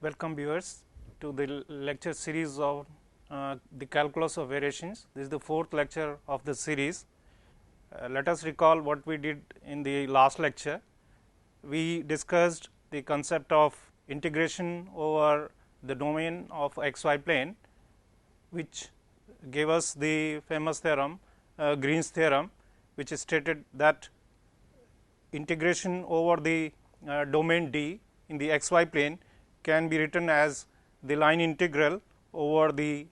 Welcome viewers to the lecture series of the calculus of variations. This is the fourth lecture of the series. Let us recall what we did in the last lecture. We discussed the concept of integration over the domain of xy plane, which gave us the famous theorem, Green's theorem, which stated that integration over the domain D in the xy plane can be written as the line integral over the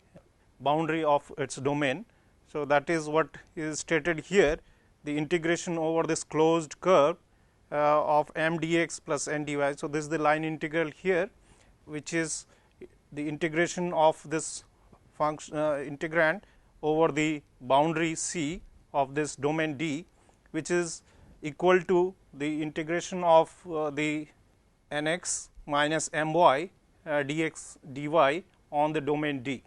boundary of its domain. So, that is what is stated here, the integration over this closed curve of m dx plus n dy. So, this is the line integral here, which is the integration of this function integrand over the boundary C of this domain D, which is equal to the integration of the nx minus my dx dy on the domain D.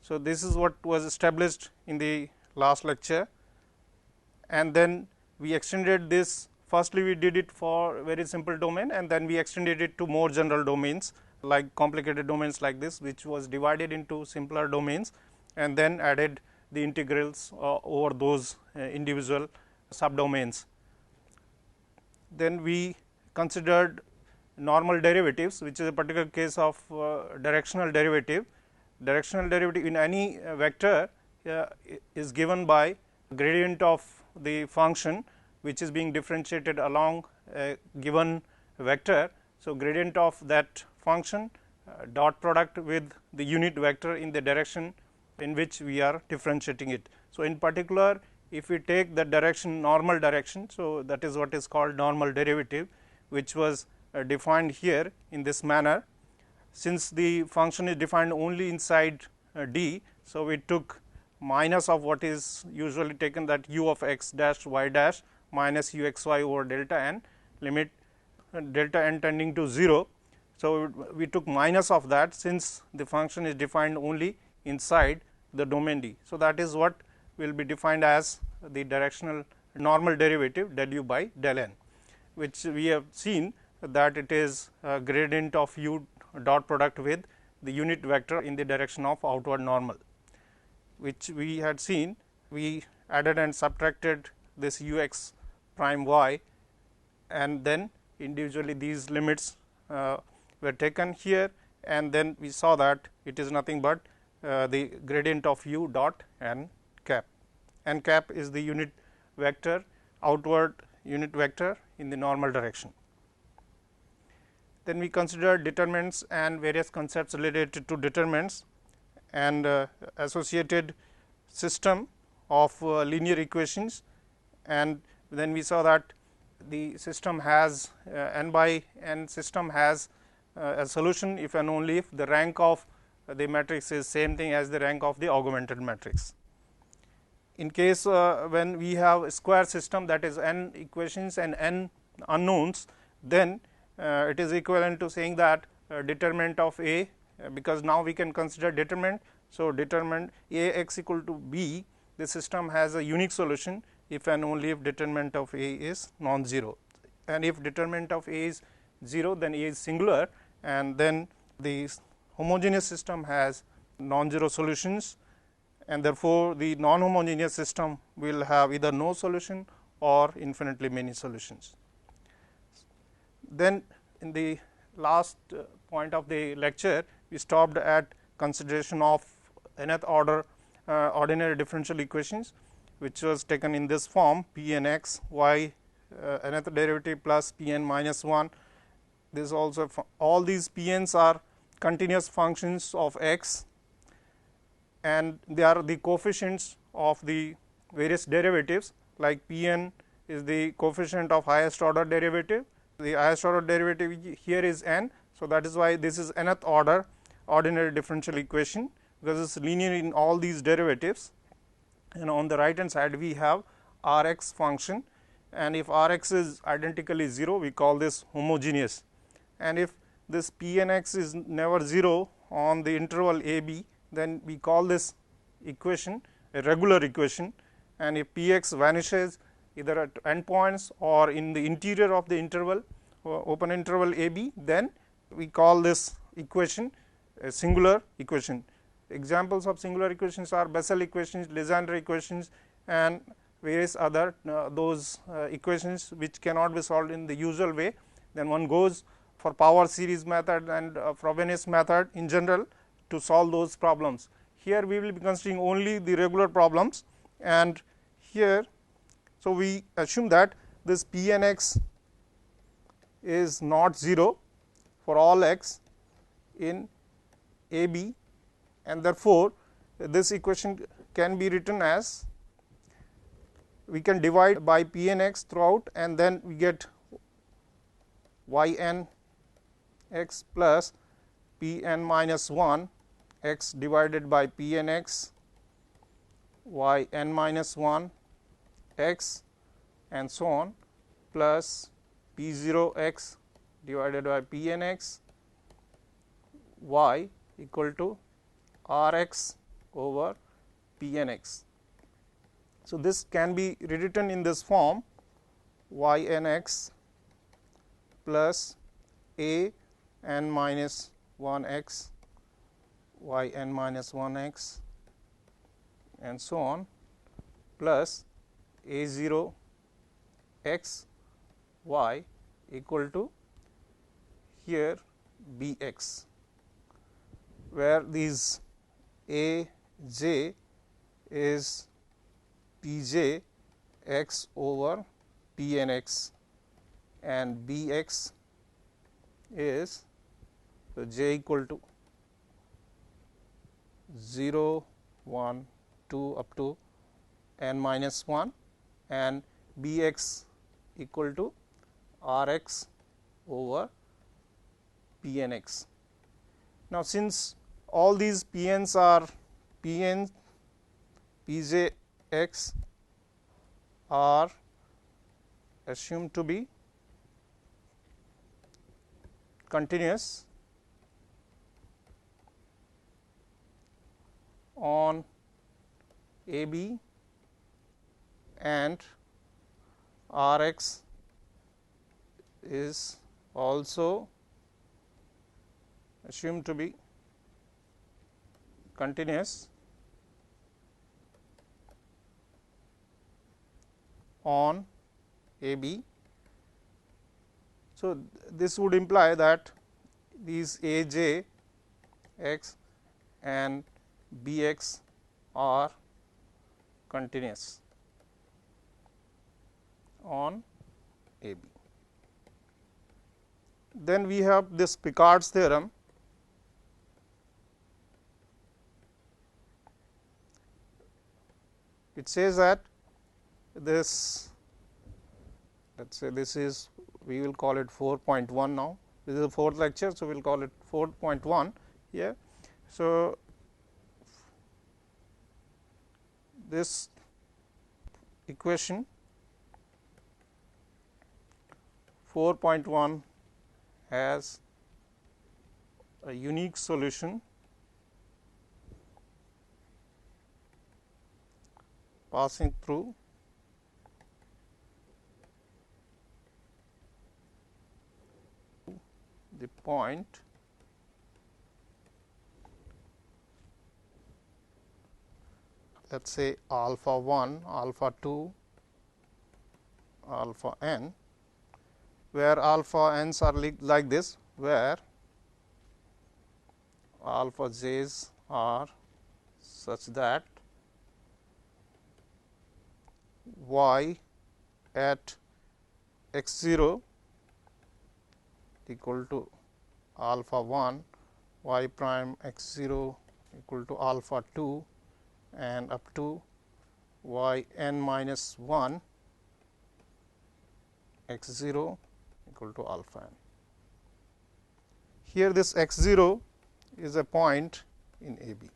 So, this is what was established in the last lecture, and then we extended this. Firstly, we did it for very simple domain, and then we extended it to more general domains like complicated domains like this, which was divided into simpler domains, and then added the integrals over those individual subdomains. Then we considered normal derivatives, which is a particular case of directional derivative. Directional derivative in any vector is given by gradient of the function, which is being differentiated along a given vector. So, gradient of that function dot product with the unit vector in the direction in which we are differentiating it. So, in particular, if we take the direction normal direction, so that is what is called normal derivative, which was defined here in this manner. Since the function is defined only inside D, so we took minus of what is usually taken, that u of x dash y dash minus u x y over delta n, limit delta n tending to 0. So, we took minus of that, since the function is defined only inside the domain D. So, that is what will be defined as the directional normal derivative del u by del n, which we have seen that it is a gradient of u dot product with the unit vector in the direction of outward normal, which we had seen. We added and subtracted this u x prime y, and then individually these limits were taken here, and then we saw that it is nothing but the gradient of u dot n cap. N cap is the unit vector, outward unit vector in the normal direction. Then we consider determinants and various concepts related to determinants and associated system of linear equations, and then we saw that the system has n by n system has a solution if and only if the rank of the matrix is same thing as the rank of the augmented matrix. In case when we have a square system, that is n equations and n unknowns, then it is equivalent to saying that determinant of A, because now we can consider determinant. So, determinant A x equal to B, the system has a unique solution if and only if determinant of A is non-zero, and if determinant of A is 0, then A is singular, and then the homogeneous system has non-zero solutions, and therefore, the non-homogeneous system will have either no solution or infinitely many solutions. Then in the last point of the lecture, we stopped at consideration of nth order ordinary differential equations, which was taken in this form: p n x y nth derivative plus p n minus 1. This also all these p n's are continuous functions of x, and they are the coefficients of the various derivatives, like p n is the coefficient of highest order derivative. The highest order derivative here is n. So, that is why this is nth order ordinary differential equation, because it is linear in all these derivatives. And on the right hand side we have r x function, and if r x is identically 0, we call this homogeneous, and if this p n x is never 0 on the interval a b, then we call this equation a regular equation, and if p x vanishes either at endpoints or in the interior of the interval open interval a b, then we call this equation, a singular equation. Examples of singular equations are Bessel equations, Legendre equations, and various other those equations which cannot be solved in the usual way. Then one goes for power series method and Frobenius method in general to solve those problems. Here we will be considering only the regular problems, and here, so we assume that this P n x is not 0 for all x in A B, and therefore, this equation can be written as, we can divide by P n x throughout, and then we get y n x plus P n minus 1 x divided by P n x y n minus 1 x and so on, plus P 0 x divided by P n x y equal to R x over P n x. So, this can be rewritten in this form, y n x plus A n minus 1 x y n minus 1 x and so on, plus A 0 x y equal to here B x, where these A j is P j x over P n x, and B x is, so j equal to 0, 1, 2 up to n minus 1, and B x equal to R x over P n x. Now, since all these P n's are P n, P j x are assumed to be continuous on A B, and R x is also assumed to be continuous on A B. So, this would imply that these A j x and B x are continuous on A B. Then we have this Picard's theorem. It says that this, let us say this is, we will call it 4.1 now. This is the fourth lecture, so we will call it 4.1 here. So, this equation 4.1 has a unique solution passing through the point let us say alpha 1, alpha 2, alpha n, where alpha n's are like this, where alpha j's are such that y at x 0 equal to alpha 1, y prime x 0 equal to alpha 2, and up to y n minus 1 x 0 equal to alpha n. Here this x 0 is a point in A B.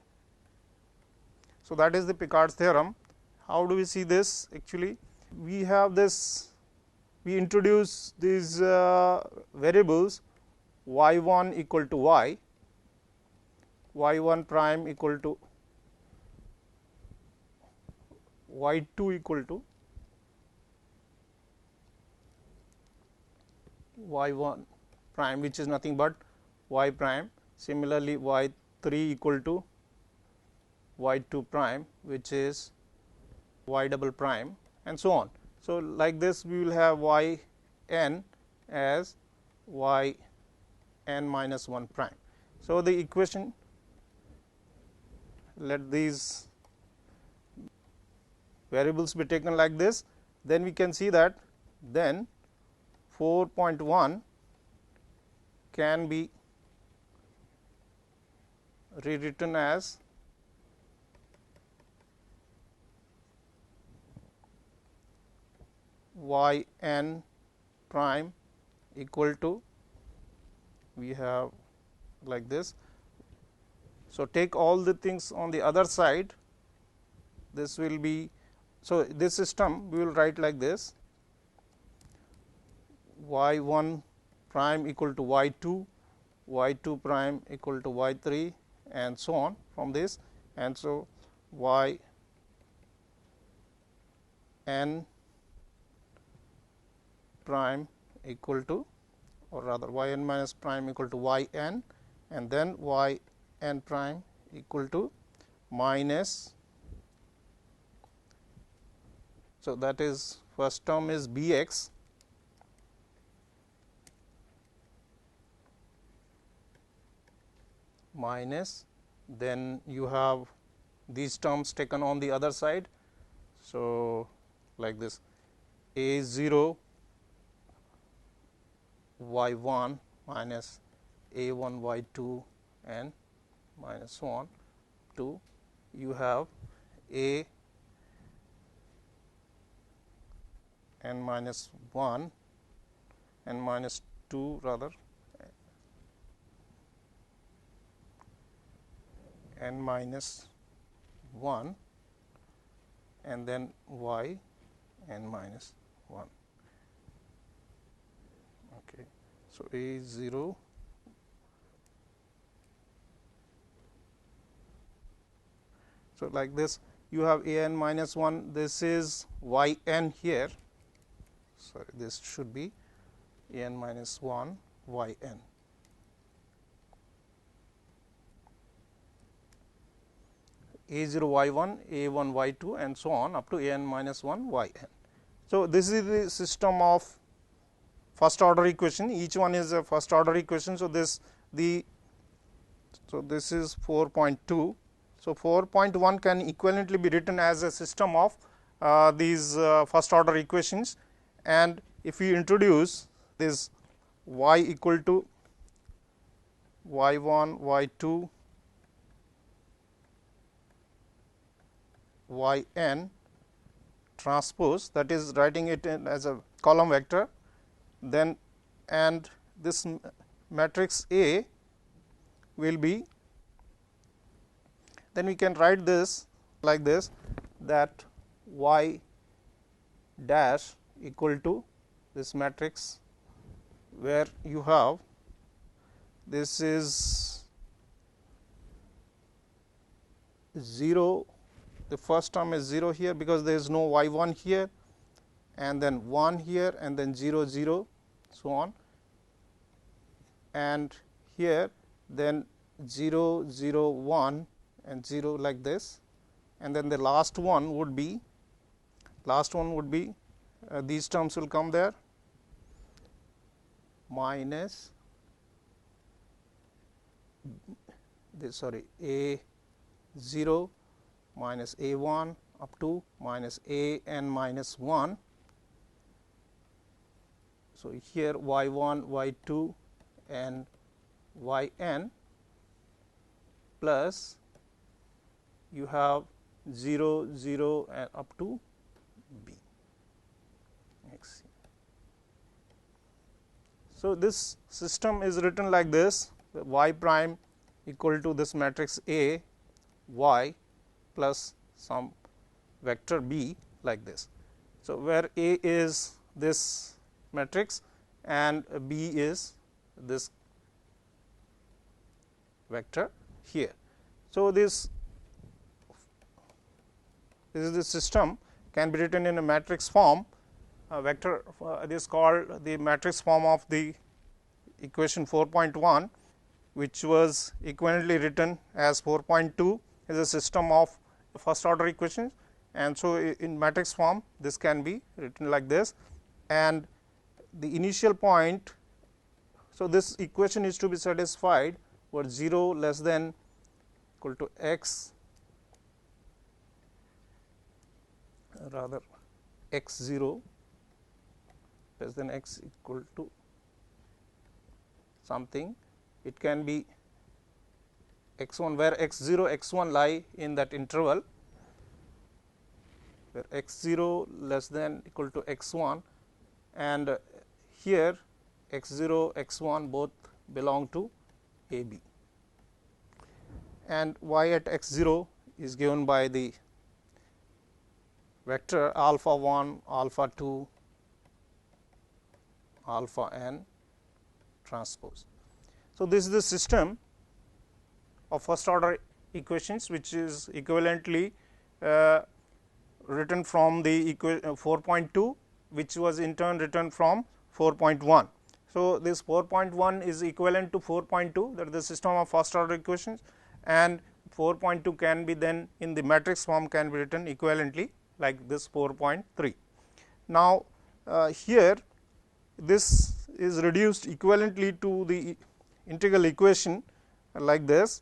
So, that is the Picard's theorem. How do we see this? Actually, we have this, we introduce these variables y 1 equal to y 1 prime equal to y 2 equal to y 1 prime, which is nothing but y prime similarly y 3 equal to y 2 prime, which is y double prime, and so on. So, like this we will have y n as y n minus 1 prime. So, the equation, let these variables be taken like this, then we can see that then 4.1 can be rewritten as y n prime equal to, we have like this. So, take all the things on the other side, this will be, so this system we will write like this, y 1 prime equal to y 2, y 2 prime equal to y 3, and so on from this. And so, y n prime equal to, or rather y n minus prime equal to y n, and then y n prime equal to minus, so that is first term is b x minus, then you have these terms taken on the other side. So, like this a 0 y 1 minus a 1 y 2 and minus so on to, you have a n minus 1 and minus 2 rather n minus 1 and then y n minus 1. Okay. So, a 0 so like this you have a n minus 1, this is y n here, sorry, this should be a n minus 1 y n. A 0 y 1, a 1 y 2 and so on up to a n minus 1 y n. So, this is the system of first order equation, each one is a first order equation. So, this is 4.2. So, 4.1 can equivalently be written as a system of these first order equations, and if we introduce this y equal to y 1 y 2 y n transpose, that is writing it in as a column vector, then and this matrix A will be, then we can write this like this, that y dash equal to this matrix where you have, this is 0, the first term is 0 here because there is no y 1 here, and then 1 here, and then 0 0 so on, and here then 0 0 1 and 0 like this, and then the last one would be these terms will come there, minus this, sorry, a 0 minus a 1 up to minus a n minus 1. So, here y 1 y 2 and y n plus you have 0 0 and up to b x. So, this system is written like this, y prime equal to this matrix A y plus some vector b like this. So, where A is this matrix and b is this vector here. So, this is the system can be written in a matrix form, vector, this is called the matrix form of the equation 4.1, which was equivalently written as 4.2 is a system of first order equations, and so in matrix form this can be written like this, and the initial point. So, this equation is to be satisfied where 0 less than equal to x, rather x 0 less than x equal to something. It can be x 1 where x 0 x 1 lie in that interval, where x 0 less than equal to x 1, and here x 0 x 1 both belong to a b, and y at x 0 is given by the vector alpha 1, alpha 2, alpha n transpose. So, this is the system of first order equations, which is equivalently written from the 4.2, which was in turn written from 4.1. So, this 4.1 is equivalent to 4.2, that is the system of first order equations, and 4.2 can be then in the matrix form can be written equivalently like this 4.3. Now, here this is reduced equivalently to the integral equation like this: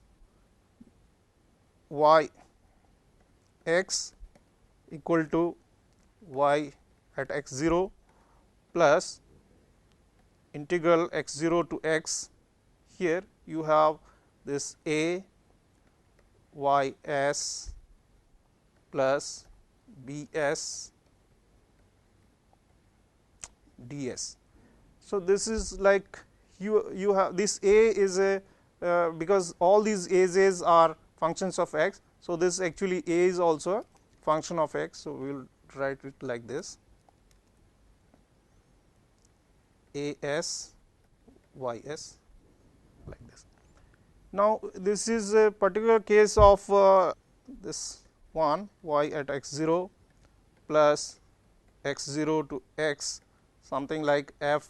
y x equal to y at x 0 plus integral x 0 to x. Here you have this a y s plus b s d s. So, this is like you have this a is a because all these a's are functions of x. So, this actually a is also a function of x. So, we will write it like this: a s y s like this. Now, this is a particular case of this one y at x 0 plus x 0 to x, something like f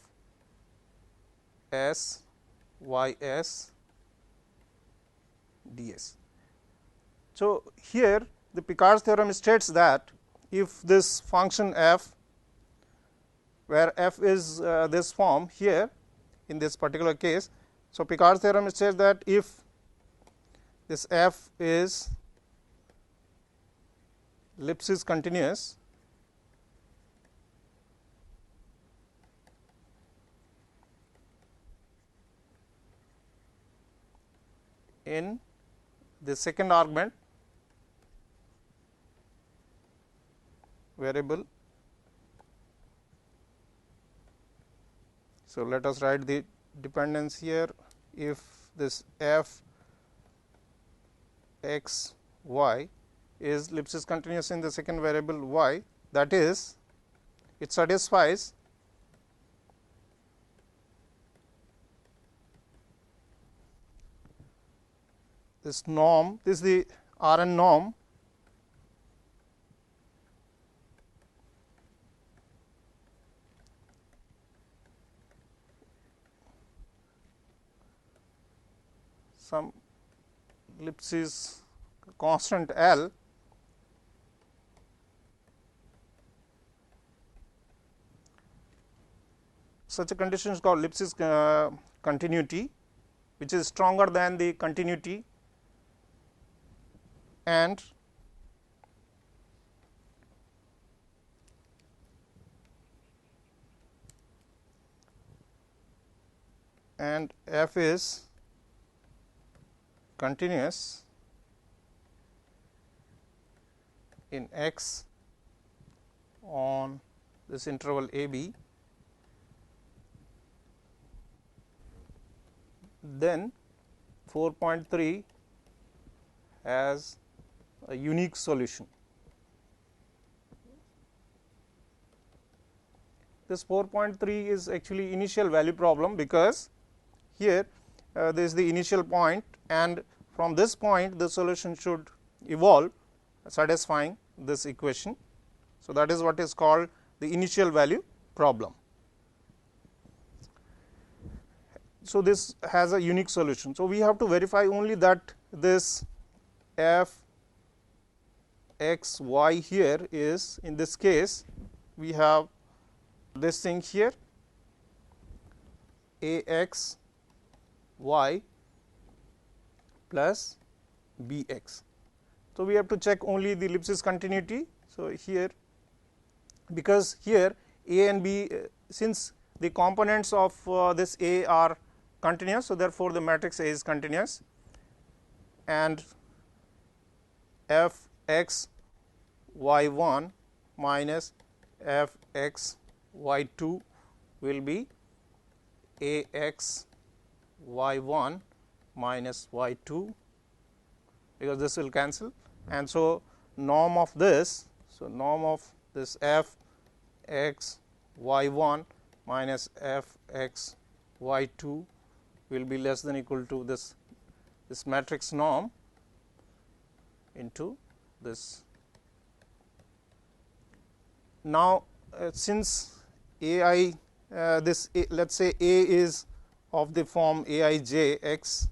s y s d s. So, here the Picard's theorem states that if this function f, where f is this form here in this particular case. So, Picard's theorem says that if this f is ellipsis continuous, in the second argument variable. So, let us write the dependence here. If this f x y is ellipsis continuous in the second variable y, that is it satisfies this norm, this is the Rn norm some ellipsis constant L such a condition is called ellipsis continuity, which is stronger than the continuity, and f is continuous in x on this interval a b, then 4.3 has a unique solution. This 4.3 is actually initial value problem, because here this is the initial point, and from this point the solution should evolve satisfying this equation. So, that is what is called the initial value problem. so this has a unique solution. So we have to verify only that this f x y here is, in this case we have this thing here a x y plus b x. So we have to check only the ellipsis continuity. So here, because here a and b, since the components of this a are continuous, so therefore the matrix A is continuous, and f x y 1 minus f x y 2 will be a x y 1 minus y 2, because this will cancel, and so norm of this, so norm of this f x y 1 minus f x y 2 will be less than equal to this matrix norm into this. Now since ai this let us say a is of the form aij x,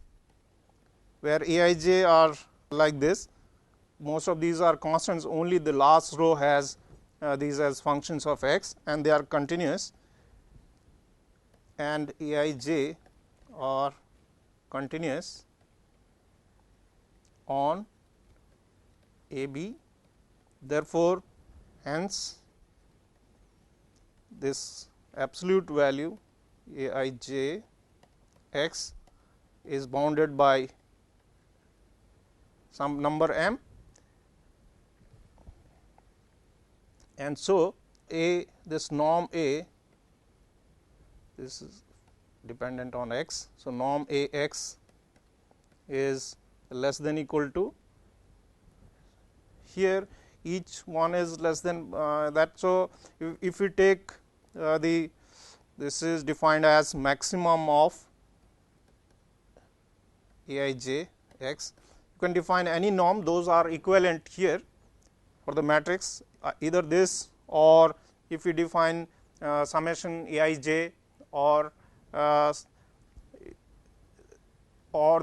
where aij are like this, most of these are constants, only the last row has these as functions of x and they are continuous, and aij are continuous on AB. Therefore, hence this absolute value aij x is bounded by some number m, and so a, this norm a, this is dependent on x. So norm a x is less than equal to, here each one is less than that. So if we take this is defined as maximum of aij x, you can define any norm, those are equivalent here for the matrix, either this, or if we define summation aij or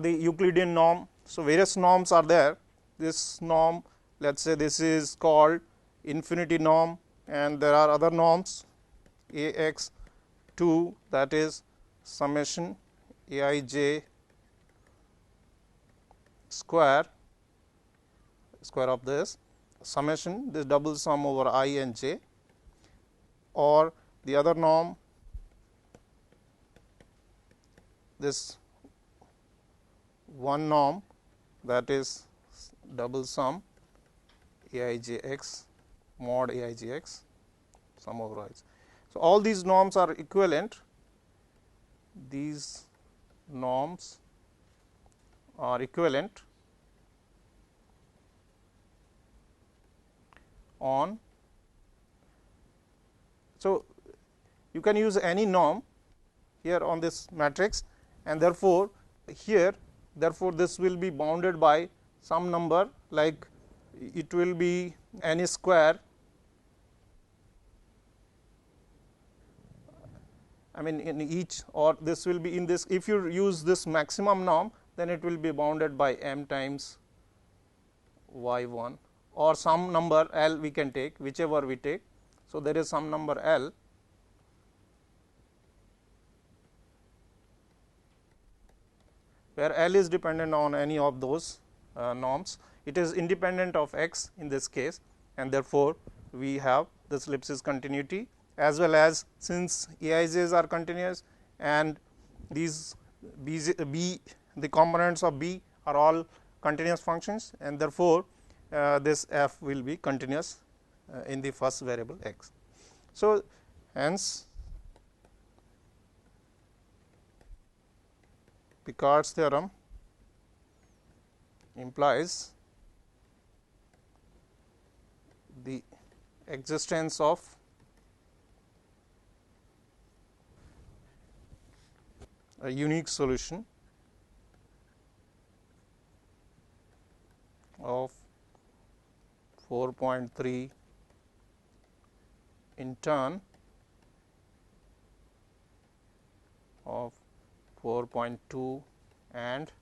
the Euclidean norm. So various norms are there. This norm, let us say this is called infinity norm, and there are other norms ax 2, that is summation aij square of this summation, this double sum over I and j, or the other norm, this one norm, that is double sum aij x mod aij x sum over i's. So all these norms are equivalent, these norms are equivalent on, so you can use any norm here on this matrix, and therefore here, therefore this will be bounded by some number, like it will be n square, I mean in each, or this will be in this, if you use this maximum norm, then it will be bounded by m times y 1, or some number L we can take, whichever we take. So there is some number L, where L is dependent on any of those norms. It is independent of x in this case, and therefore we have this ellipsis continuity, as well as since aij's are continuous and these b, the components of b are all continuous functions, and therefore this f will be continuous in the first variable x. So hence Picard's theorem implies the existence of a unique solution of 4.3 in turn of 4.2 and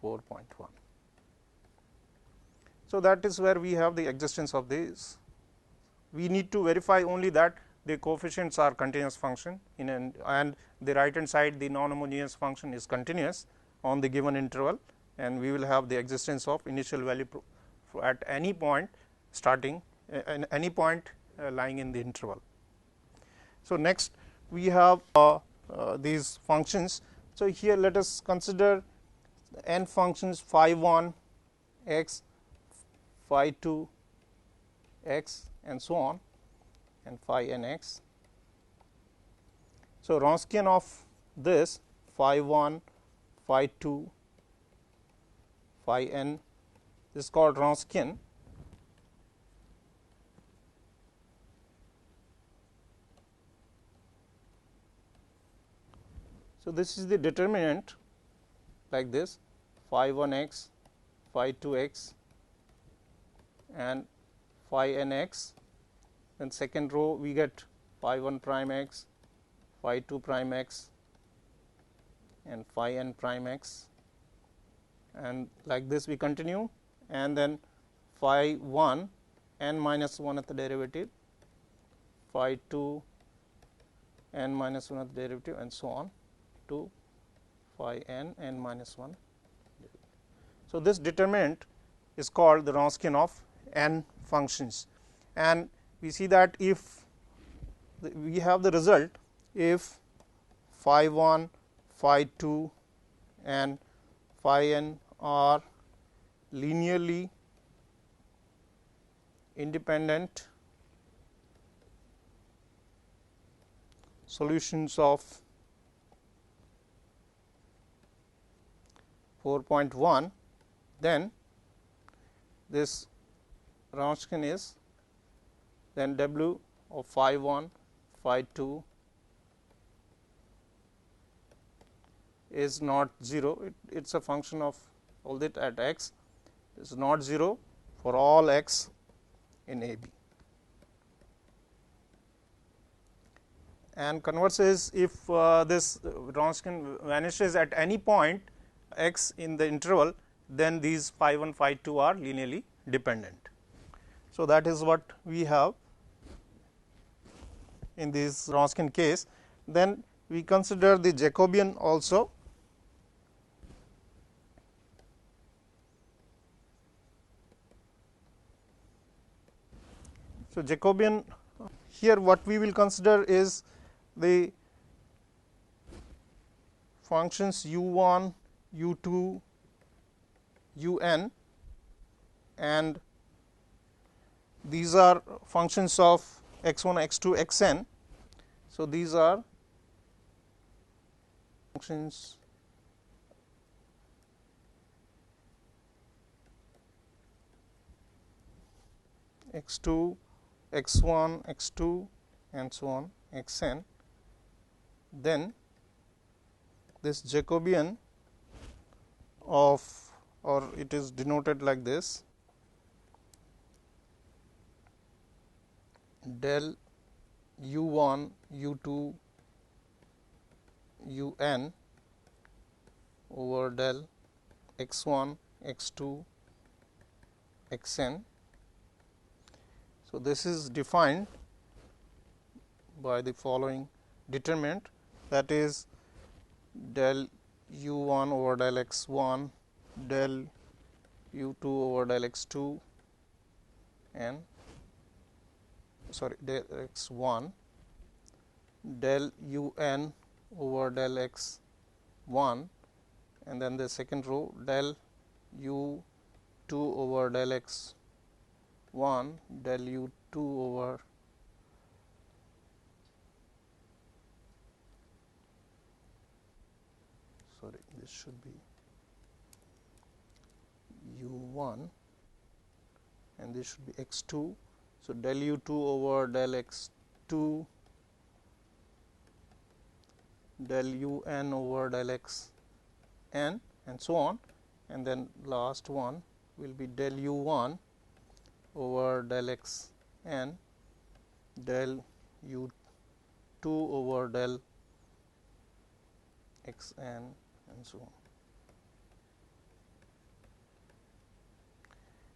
4.1. So, that is where we have the existence of these. We need to verify only that the coefficients are continuous function in and the right hand side the non homogeneous function is continuous on the given interval, and we will have the existence of initial value at any point starting any point lying in the interval. So, next we have these functions. So, here let us consider n functions phi 1 x, phi 2 x and so on, and phi n x. So, Wronskian of this phi 1, phi 2, phi n is called Wronskian. So, this is the determinant like this phi 1 x, phi 2 x and phi n x. Then second row we get phi 1 prime x, phi 2 prime x and phi n prime x, and like this we continue, and then phi 1 n minus 1 at the derivative, phi 2 n minus 1 at the derivative and so on to phi n n minus 1. So, this determinant is called the Wronskian of n functions, and we see that if we have the result if phi 1, phi 2 and phi n are linearly independent solutions of 4.1, then this Wronskian is then W of phi 1, phi 2 is not 0. It is a function of all that at x is not 0 for all x in A B. And converse is if this Wronskian vanishes at any point x in the interval, then these phi 1, phi 2 are linearly dependent. So, that is what we have in this Wronskian case. Then we consider the Jacobian also. So, Jacobian here what we will consider is the functions u1, u2, un, and these are functions of x1, x2, xn. So, these are functions x2, x1, x2 and so on xn. Then this Jacobian of, or it is denoted like this, del u1, u2, un over del x1, x2, xn. So, this is defined by the following determinant, that is del u1 over del x1, del u2 over del x2 and del x1, del un over del x1, and then the second row del u2 over del x1, del u2 over this should be u1 and this should be x2. So, del u2 over del x2, del un over del xn and so on, and then last one will be del u1 over del xn, del u2 over del x n and so on.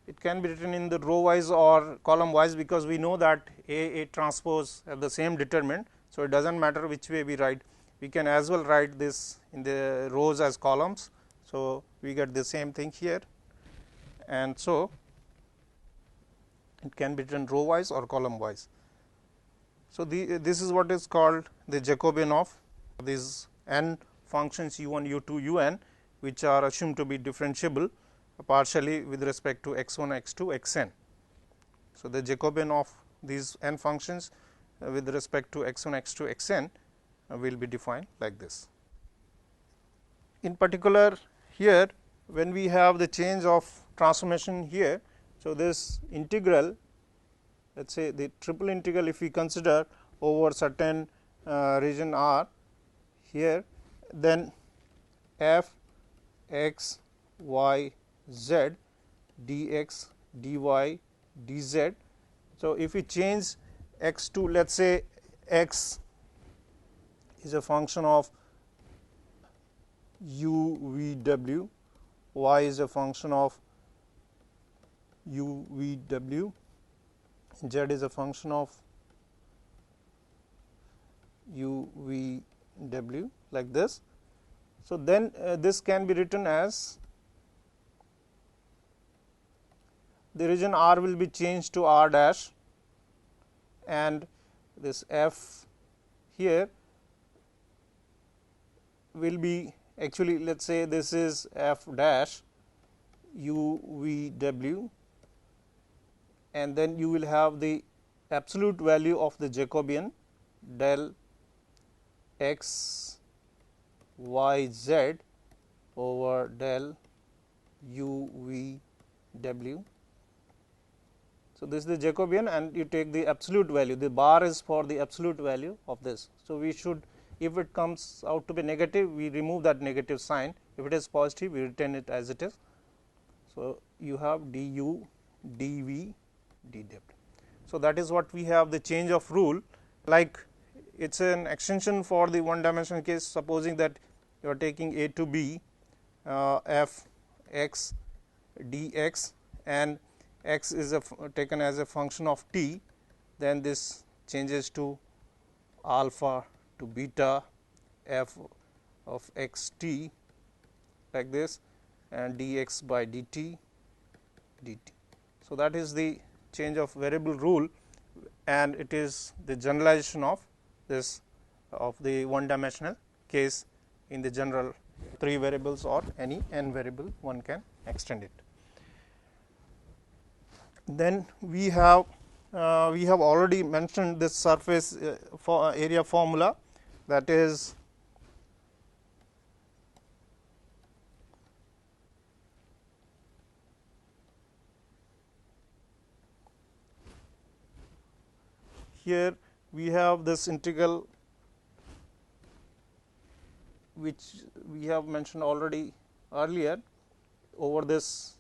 It can be written in the row wise or column wise, because we know that A transpose have the same determinant. So, it does not matter which way we write, we can as well write this in the rows as columns. So, we get the same thing here, and so it can be written row wise or column wise. So, this is what is called the Jacobian of these n functions u 1, u 2, u n, which are assumed to be differentiable partially with respect to x 1, x 2, x n. So, the Jacobian of these n functions with respect to x 1, x 2, x n will be defined like this. In particular, here when we have the change of transformation here. So, this integral, let us say the triple integral, if we consider over certain region R here, then f x y z dx dy dz. So, if we change x to, let us say x is a function of u v w, y is a function of u v w, z is a function of u v w, like this. So, then this can be written as the region R will be changed to R dash, and this f here will be actually, let us say this is f dash u v w, and then you will have the absolute value of the Jacobian del x y z over del u v w. So, this is the Jacobian, and you take the absolute value, the bar is for the absolute value of this. So, we should, if it comes out to be negative, we remove that negative sign. If it is positive, we retain it as it is. So, you have du dv dw. So, that is what we have the change of rule, like it is an extension for the one dimensional case. Supposing that you are taking a to b f x dx, and x is taken as a function of t, then this changes to alpha to beta f of x t, like this, and dx by dt dt. So, that is the change of variable rule, and it is the generalization of this of the one dimensional case in the general 3 variables or any n variable one can extend it. Then we have already mentioned this surface area formula, that is here we have this integral which we have mentioned already earlier over this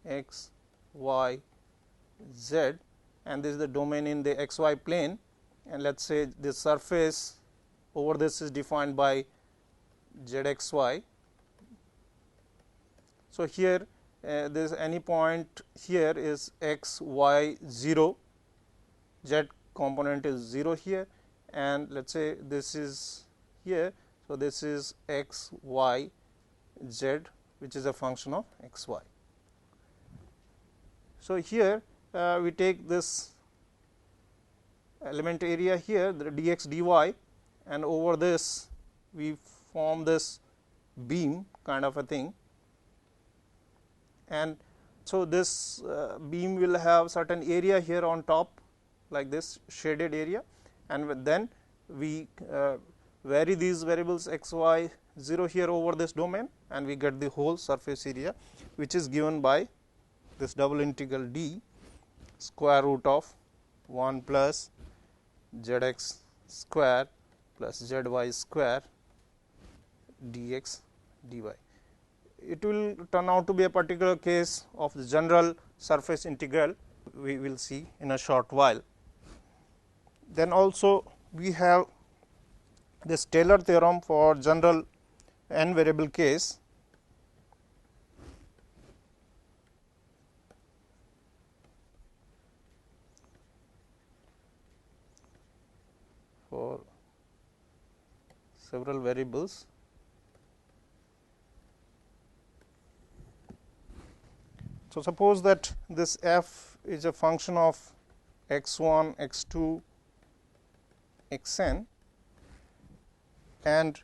x y z, and this is the domain in the xy plane, and let us say the surface over this is defined by zxy. So, here this any point here is x y 0, z component is 0 here, and let us say this is here. So, this is x y z, which is a function of x y. So, here we take this element area here, the dx dy, and over this we form this beam kind of a thing, and so this beam will have certain area here on top, like this shaded area, and then we vary these variables x y 0 here over this domain, and we get the whole surface area, which is given by this double integral d square root of 1 plus zx square plus zy square dx dy. It will turn out to be a particular case of the general surface integral, we will see in a short while. Then also we have this Taylor theorem for general n variable case. For several variables. So, suppose that this f is a function of x 1, x 2, x n, and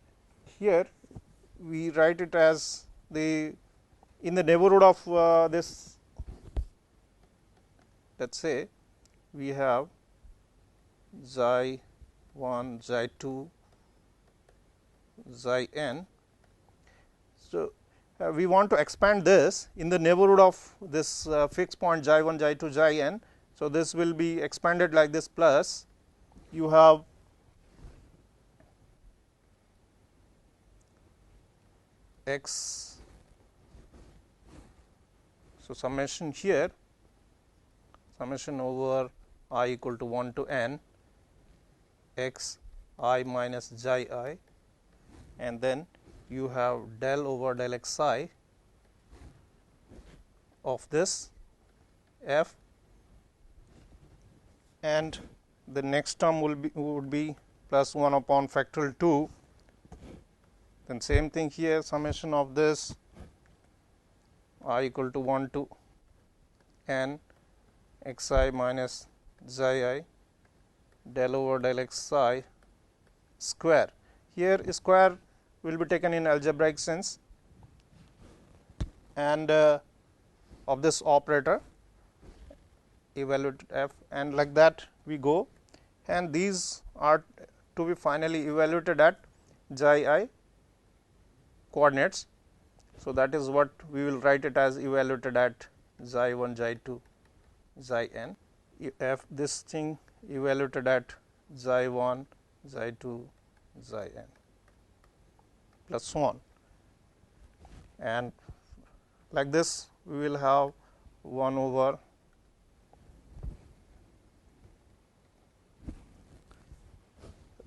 here we write it as the in the neighborhood of this, let us say we have xi 1, xi 2, xi n. So, we want to expand this in the neighborhood of this fixed point xi 1, xi 2, xi n. So, this will be expanded like this, plus you have x. So, summation here, summation over I equal to 1 to n x I minus xi I, and then you have del over del x I of this f, and the next term would be plus 1 upon factorial 2. Then same thing here, summation of this I equal to 1 to n x I minus xi I del over del x I square. Here square will be taken in algebraic sense, and of this operator evaluated f, and like that we go, and these are to be finally evaluated at xi I coordinates. So, that is what we will write it as evaluated at xi 1, xi 2, xi n, f this thing evaluated at xi 1, xi 2, xi n, plus so on, and like this we will have 1 over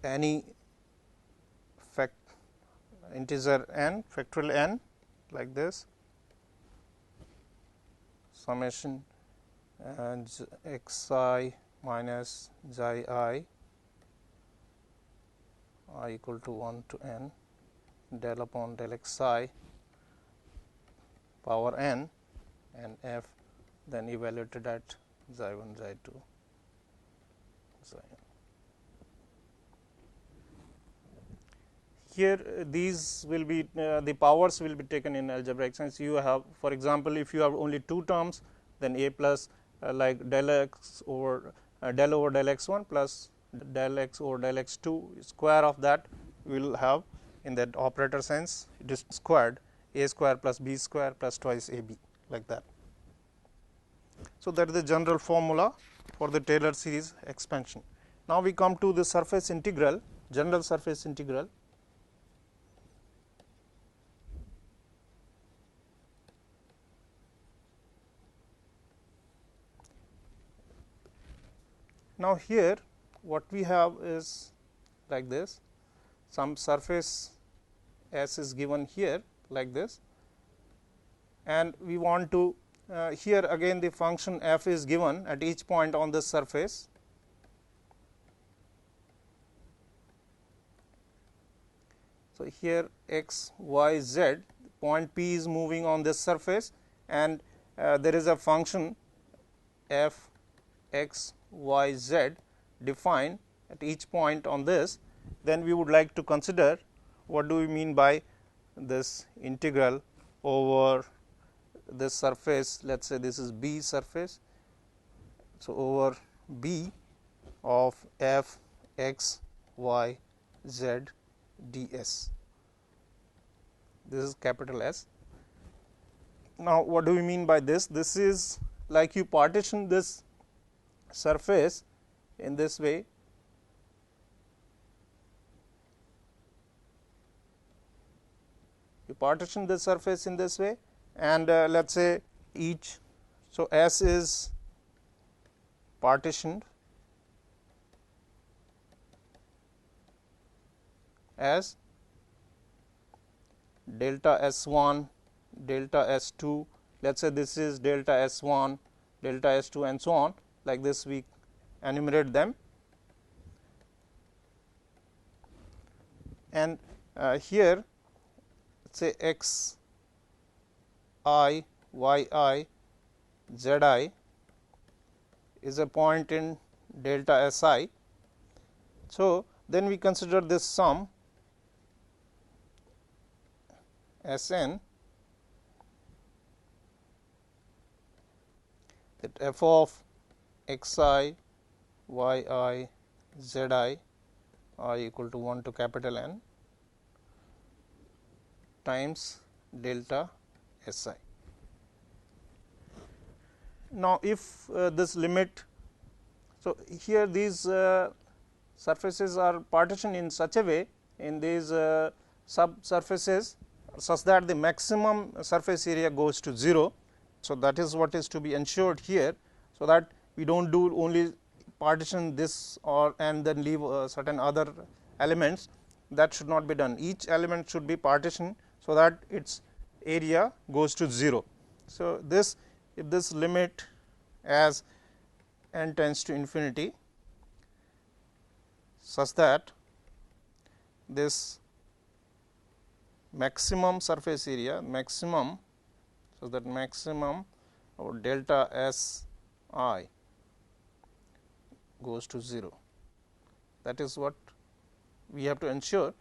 any integer n, factorial n, like this, summation and x I minus xi I equal to 1 to n del upon del x I power n, and f then evaluated at xi 1, xi 2, xi n. Here these will be the powers will be taken in algebraic sense. You have, for example, if you have only two terms, then a plus like del x over del x 1 plus del x over del x 2, square of that we will have in that operator sense, it is squared, a square plus b square plus twice a b, like that. So, that is the general formula for the Taylor series expansion. Now, we come to the surface integral, general surface integral. Now, here what we have is like this, some surface S is given here like this, and we want to here again the function f is given at each point on this surface. So, here x, y, z, point P is moving on this surface, and there is a function f x, y, z defined at each point on this. Then we would like to consider what do we mean by this integral over this surface. Let us say this is B surface. So, over B of f x, y, z ds. This is capital S. Now, what do we mean by this? This is like you partition this surface in this way. You partition the surface in this way, and let us say each. So, S is partitioned as delta S1, delta S2. Let us say this is delta S1, delta S2 and so on. Like this we enumerate them, and here say x I, y I, z I is a point in delta S I. So, then we consider this sum S n, that f of x I, y I, z I equal to 1 to capital N times delta S I. Now, if this limit, so here these surfaces are partitioned in such a way in these sub surfaces such that the maximum surface area goes to 0. So, that is what is to be ensured here. So, that we do not do only partition this or and then leave certain other elements, that should not be done. Each element should be partitioned, so that its area goes to 0. So, this if this limit as n tends to infinity such that this maximum surface area maximum, so that maximum or delta S I goes to 0, that is what we have to ensure.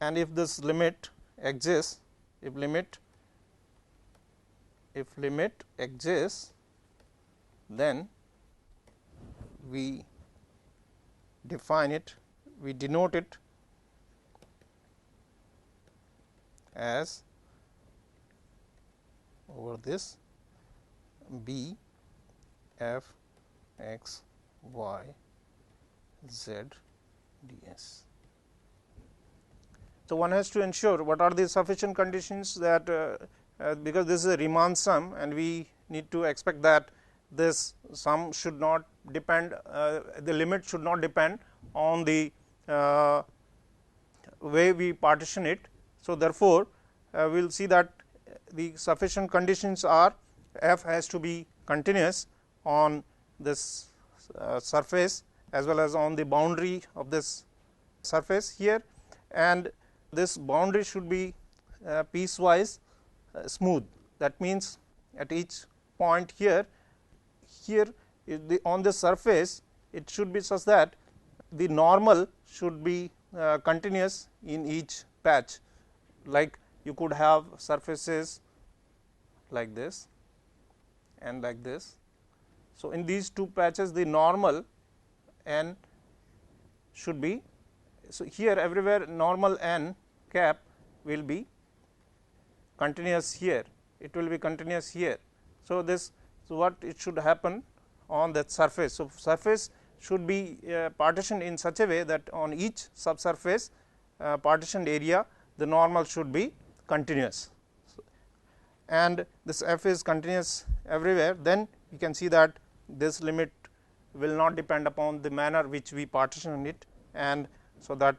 And if this limit exists, if limit exists, then we define it, we denote it as over this B f x y z ds. So, one has to ensure what are the sufficient conditions that because this is a Riemann sum and we need to expect that this sum should not depend, the limit should not depend on the way we partition it. So, therefore, we will see that the sufficient conditions are f has to be continuous on this surface as well as on the boundary of this surface here, and this boundary should be piecewise smooth. That means, at each point here on the surface it should be such that the normal should be continuous in each patch, like you could have surfaces like this and like this. So, in these two patches the normal n should be, so here everywhere normal n cap will be continuous here, it will be continuous here. So, this, so what it should happen on that surface. So, surface should be partitioned in such a way that on each subsurface partitioned area the normal should be continuous, and this f is continuous everywhere. Then you can see that this limit will not depend upon the manner which we partition it, and so that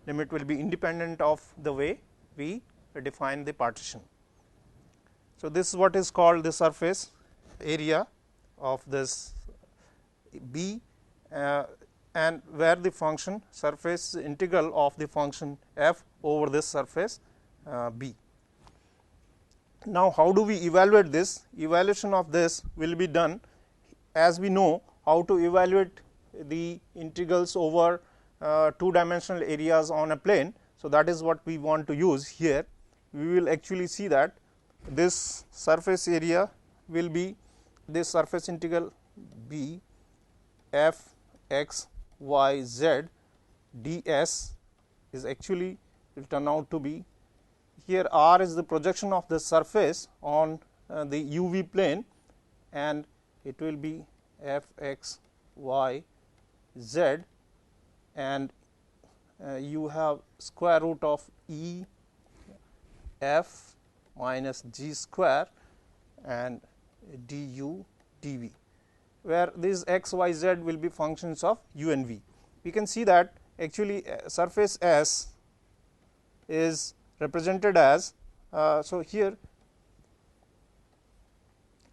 limit will be independent of the way we define the partition. So, this is what is called the surface area of this B, and where the function surface integral of the function f over this surface B. Now, how do we evaluate this? Evaluation of this will be done as we know how to evaluate the integrals over two dimensional areas on a plane. So, that is what we want to use here. We will actually see that this surface area will be this surface integral B f x y z ds is actually will turn out to be, here r is the projection of the surface on the uv plane, and it will be f x y z, and you have square root of E f minus g square and du dv, where these x y z will be functions of u and v. We can see that actually surface S is represented as, so here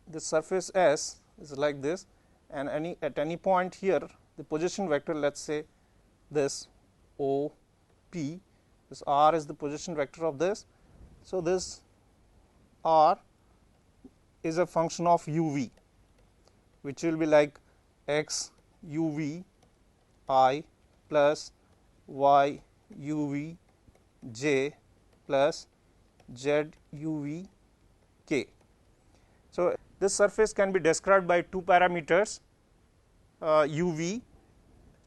the surface S is like this, and at any point here the position vector, let us say this O P, this R is the position vector of this. So, this R is a function of u v, which will be like x u v I plus y u v j plus z u v k. So, this surface can be described by two parameters u v.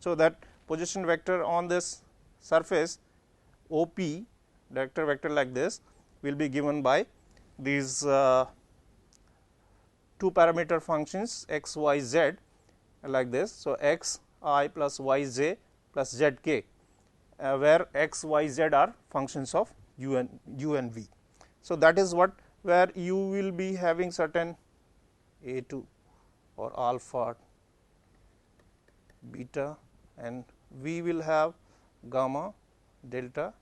So, that position vector on this surface O P, director vector like this, will be given by these two parameter functions x y z like this. So, x I plus y j plus z k, where x y z are functions of u and v. So, that is what, where u will be having certain a 2 or alpha, beta, and v will have gamma, delta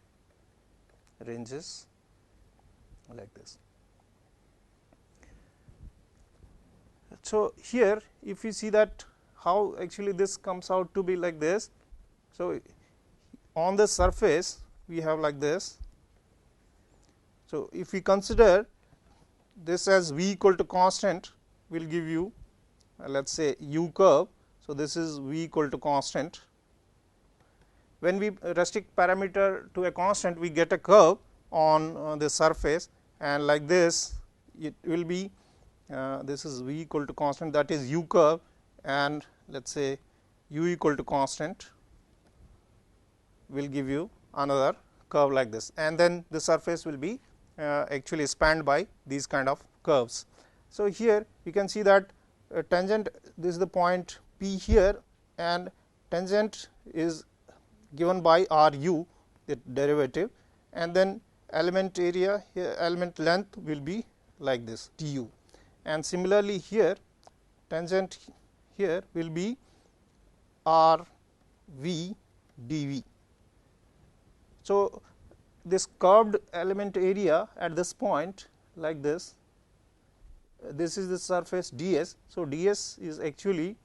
ranges like this. So, here if you see that how actually this comes out to be like this. So, on the surface we have like this. So, if we consider this as v equal to constant, will give you let us say u curve. So, this is v equal to constant. When we restrict parameter to a constant, we get a curve on the surface, and like this it will be this is v equal to constant, that is u curve, and let us say u equal to constant will give you another curve like this, and then the surface will be actually spanned by these kind of curves. So, here you can see that tangent, this is the point P here, and tangent is given by R u, the derivative, and then element area here, element length will be like this d u, and similarly here tangent here will be R v d v. So, this curved element area at this point like this, this is the surface d s. So, d s is actually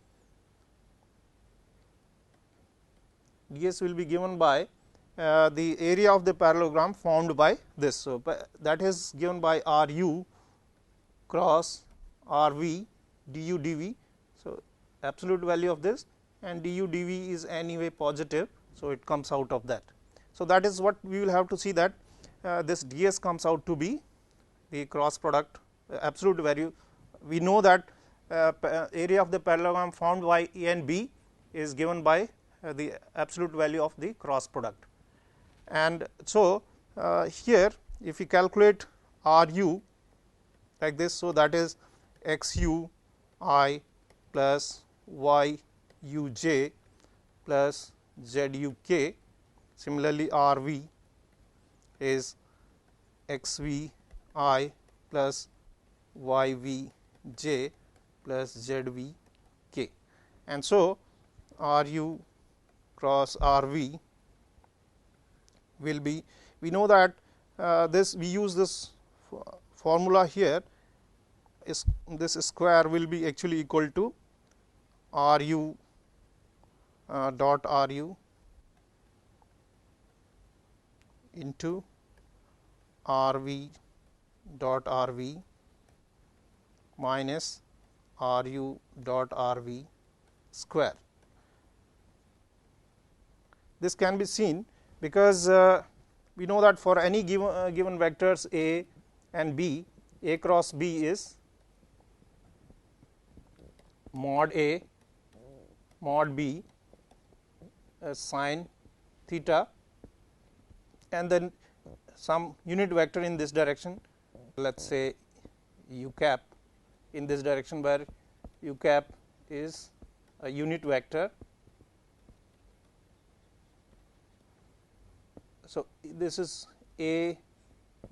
d s will be given by the area of the parallelogram formed by this. So, that is given by R u cross R v d u d v. So, absolute value of this, and d u d v is anyway positive. So, it comes out of that. So, that is what we will have to see, that this d s comes out to be the cross product absolute value. We know that area of the parallelogram formed by A and B is given by the absolute value of the cross product. And so, here if we calculate R u like this, so that is x u I plus y u j plus z u k. Similarly, R v is x v I plus y v j plus z v k, and so R u cross R v will be, we know that this we use this formula here, is this square will be actually equal to R u dot R u into R v dot R v minus R u dot R v square. This can be seen because we know that for any given vectors A and B, A cross B is mod A mod B sin theta, and then some unit vector in this direction, let us say u cap in this direction, where u cap is a unit vector. So, this is A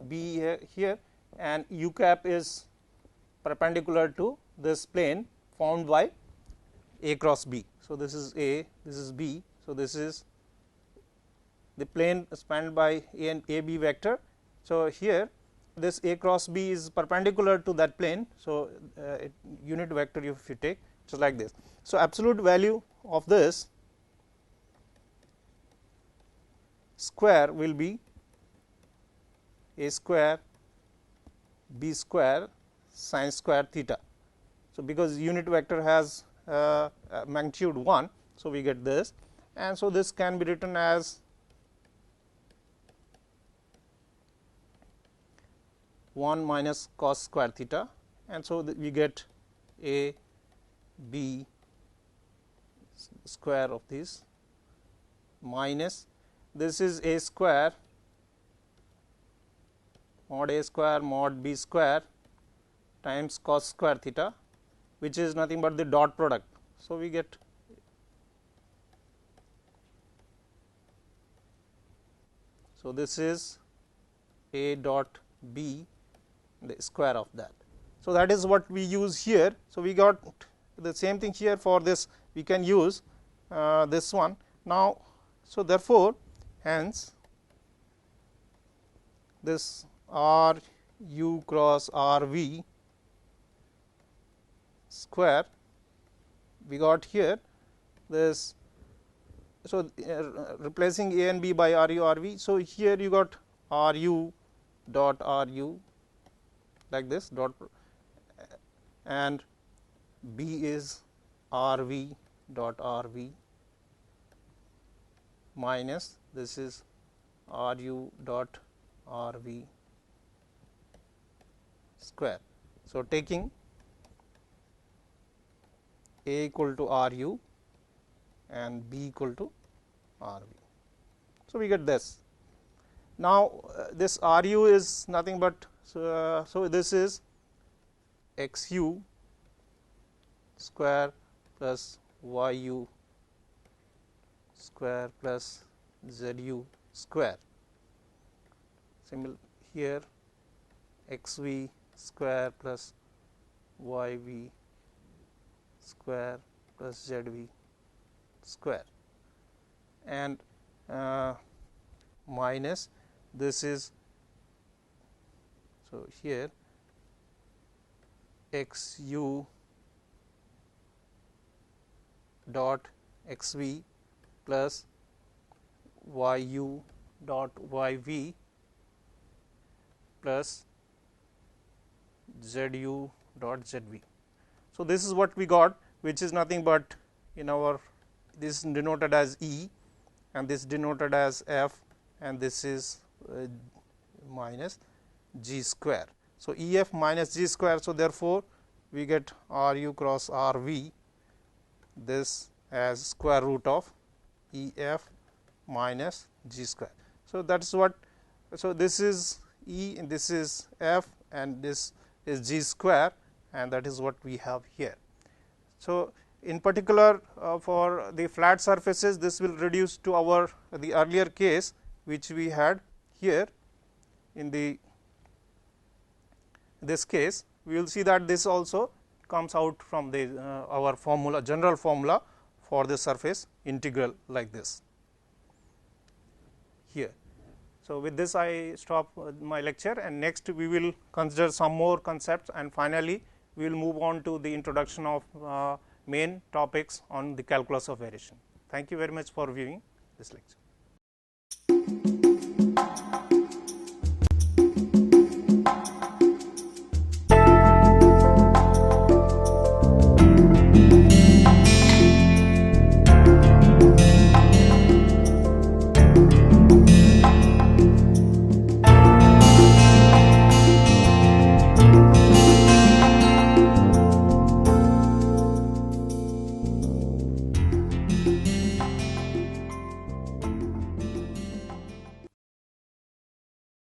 B here, and u cap is perpendicular to this plane formed by A cross B. So, this is A, this is B. So, this is the plane spanned by A and AB vector. So, here this A cross B is perpendicular to that plane. So, unit vector if you take it is like this. So, absolute value of this square will be A square B square sin square theta. So, because unit vector has magnitude 1. So, we get this, and so this can be written as 1 minus cos square theta, and so we get A B square of this minus this is A square mod A square mod B square times cos square theta, which is nothing but the dot product. So, we get so this is A dot B the square of that. So, that is what we use here. So, we got the same thing here for this, we can use this one now. So, therefore, hence this R u cross R v square we got here this. So, replacing A and B by R u R v. So, here you got R u dot R u like this dot, and B is R v dot R v minus this is R u dot R v square. So, taking A equal to R u and B equal to R v. So, we get this. Now, this R u is nothing but so this is x u square plus y u square plus z u square. Similar here x v square plus y v square plus z v square, and minus this is. So, here x u dot x v plus y u dot y v plus z u dot z v. So, this is what we got, which is nothing but in our this is denoted as E and this denoted as F, and this is minus G square. So, E f minus G square. So, therefore, we get R u cross R v this as square root of E f minus G square. So, that is what. So, this is E and this is F and this is G square, and that is what we have here. So, in particular for the flat surfaces, this will reduce to our the earlier case which we had here. In this case, we will see that this also comes out from the our formula, general formula for the surface integral like this here. So, with this I stop my lecture, and next we will consider some more concepts, and finally, we will move on to the introduction of main topics on the calculus of variation. Thank you very much for viewing this lecture.